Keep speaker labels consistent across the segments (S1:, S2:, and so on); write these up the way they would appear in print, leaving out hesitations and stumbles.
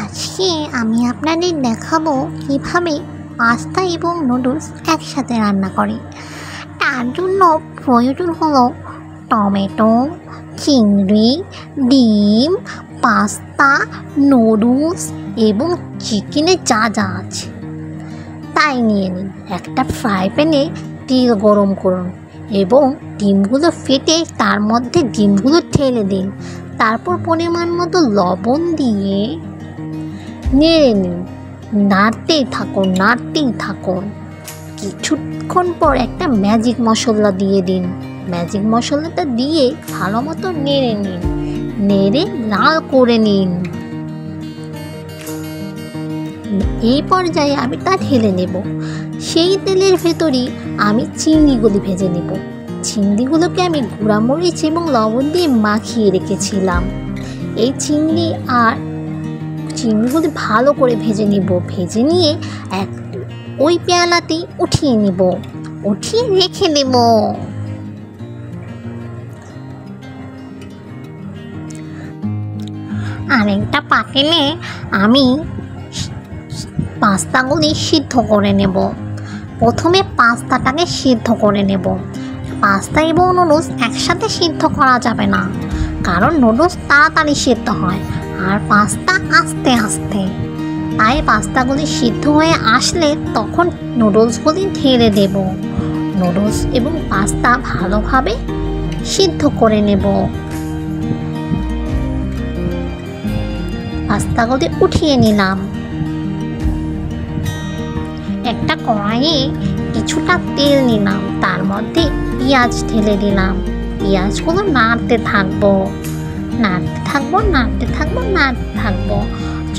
S1: আজকে আমি আপনাদের দেখাবো কিভাবে পাস্তা এবং নুডলস একসাথে রান্না করে। তার জন্য প্রয়োজন হলো টমেটো, চিংড়ি, ডিম, পাস্তা, নুডলস এবং চিকেনের যা যা আছে তাই নিয়ে নিন। একটা ফ্রাই প্যানে তেল গরম করুন এবং ডিমগুলো ফেটে তার মধ্যে ডিমগুলো ঢেলে দিন। তারপর পরিমাণ মতো লবণ দিয়ে নেড়ে নিন, নাড়তেই থাকুন। কিছুক্ষণ পর একটা ম্যাজিক মশলা দিয়ে দিন। ম্যাজিক মশলাটা দিয়ে ভালো মতো নেড়ে নিন, নেড়ে লাল করে নিন। এই পর্যায়ে আমি তা ঢেলে নেব। সেই তেলের ভেতরই আমি চিংড়িগুলি ভেজে নেব। চিংড়িগুলোকে আমি গুঁড়ামরিচ এবং লবণ দিয়ে মাখিয়ে রেখেছিলাম। এই চিংড়িগুলি ভালো করে ভেজে নিব। ভেজে নিয়ে ওই পেয়ালাতেই উঠিয়ে রেখে নেব। আরেকটা পাতিলে আমি পাস্তাগুলি সিদ্ধ করে নেব। প্রথমে পাস্তাটাকে সিদ্ধ করে নেব। পাস্তা এবং নুডলস একসাথে সিদ্ধ করা যাবে না, কারণ নুডলস তাড়াতাড়ি সিদ্ধ হয় আর পাস্তা আস্তে আস্তে। তাই পাস্তাগুলি সিদ্ধ হয়ে আসলে তখন নুডলসগুলি ঢেলে দেব। নুডলস এবং পাস্তা ভালোভাবে সিদ্ধ করে নেব। পাস্তাগুলি উঠিয়ে নিলাম। একটা কড়াইয়ে কিছুটা তেল নিলাম, তার মধ্যে পেঁয়াজ ঢেলে দিলাম। পেঁয়াজগুলো নাড়তে থাকবো।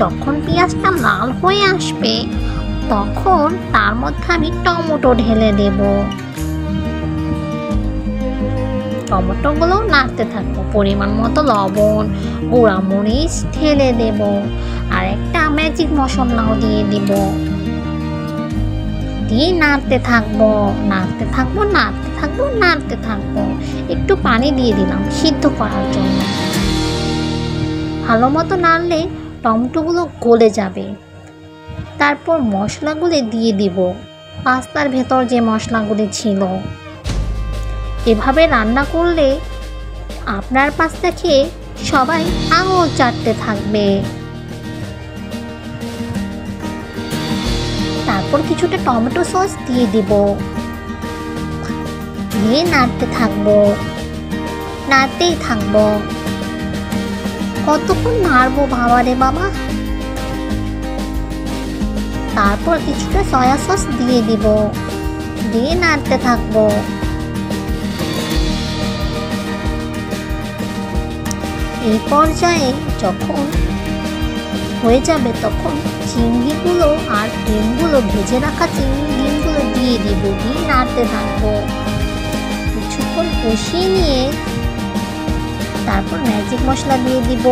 S1: যখন পেঁয়াজটা লাল হয়ে আসবে তখন তার মধ্যে আমি টমেটো ঢেলে দেব। টমেটোগুলো নাড়তে থাকবো। পরিমাণ মতো লবণ, গুঁড়ামরিচ ঢেলে দেব। আর একটা ম্যাজিক মশলাও দিয়ে দিব। দিয়ে নাড়তে থাকবো। একটু পানি দিয়ে দিলাম সিদ্ধ করার জন্য। ভালো মতো নাড়লে টমেটোগুলো গলে যাবে। তারপর মশলাগুলি দিয়ে দিব, পাস্তার ভেতর যে মশলাগুলি ছিল। এভাবে রান্না করলে আপনার পাস্তা খেয়ে সবাই আঙুল চাটতে থাকবে। তারপর কিছুটা টমেটো সস দিয়ে দিব। দিয়ে নাড়তেই থাকবো। কতক্ষণ নাড়বো বাবা। তারপর কিছুটা সয়া সস দিয়ে দিব। দিয়ে নাড়তে থাকবো। এই পর্যায়ে যখন হয়ে যাবে তখন চিংড়িগুলো আর ডিমগুলো, ভেজে রাখা ডিমগুলো দিয়ে দিব। দিয়ে নাড়তে থাকবো। কিছুক্ষণ কষিয়ে নিয়ে তারপর ম্যাজিক মশলা দিয়ে দিব।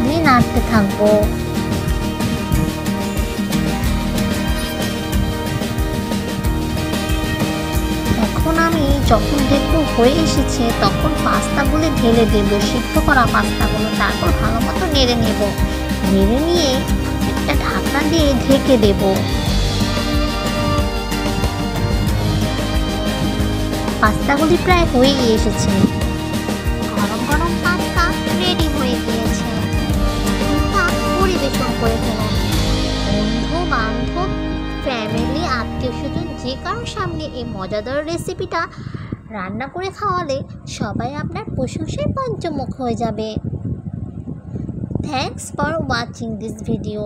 S1: দিয়ে নাড়তে থাকবো। এখন আমি যখন দেখবো হয়ে এসেছে তখন পাস্তাগুলো ঢেলে দেব, সিদ্ধ করা পাস্তাগুলো। তারপর ভালো মতো নেড়ে নেব। নেড়ে নিয়ে একটা ঢাকনা দিয়ে ঢেকে দেব। পাস্তাগুলি প্রায় হয়ে এসেছে। গরম পাস্তা রেডি হয়ে গিয়েছে। পরিবেশন করে ফেলুন। বন্ধু বান্ধব, ফ্যামিলি, আত্মীয় স্বজন যে কারোর সামনে এই মজাদার রেসিপিটা রান্না করে খাওয়ালে সবাই আপনার প্রশংসায় পঞ্চমুখ হয়ে যাবে। Thanks for watching this video.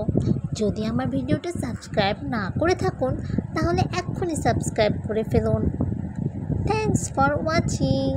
S1: যদি আমার ভিডিওটা সাবস্ক্রাইব না করে থাকুন তাহলে এক্ষুনি সাবস্ক্রাইব করে ফেলুন। Thanks for watching.